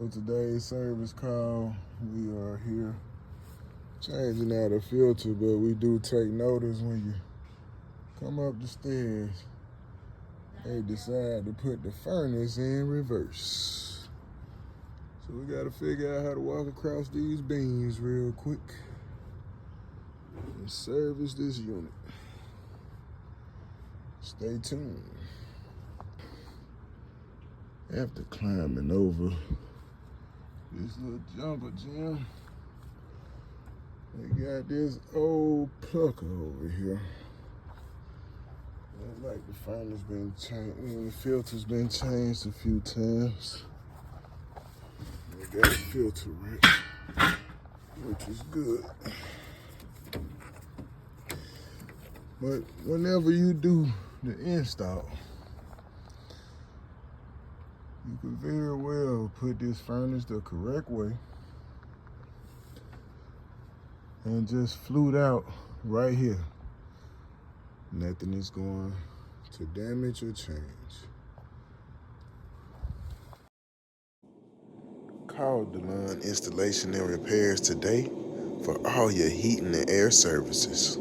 For today's service call, we are here changing out a filter, but we do take notice when you come up the stairs, they decide to put the furnace in reverse. So we gotta figure out how to walk across these beams real quick and service this unit. Stay tuned. After climbing over this little jumper gym, they got this old plucker over here. Looks like the furnace been changed, the filter's been changed a few times. They got a filter right, which is good. But whenever you do the install, you could very well put this furnace the correct way and just flute out right here. Nothing is going to damage or change. Call DeLon Installation and Repairs today for all your heating and air services.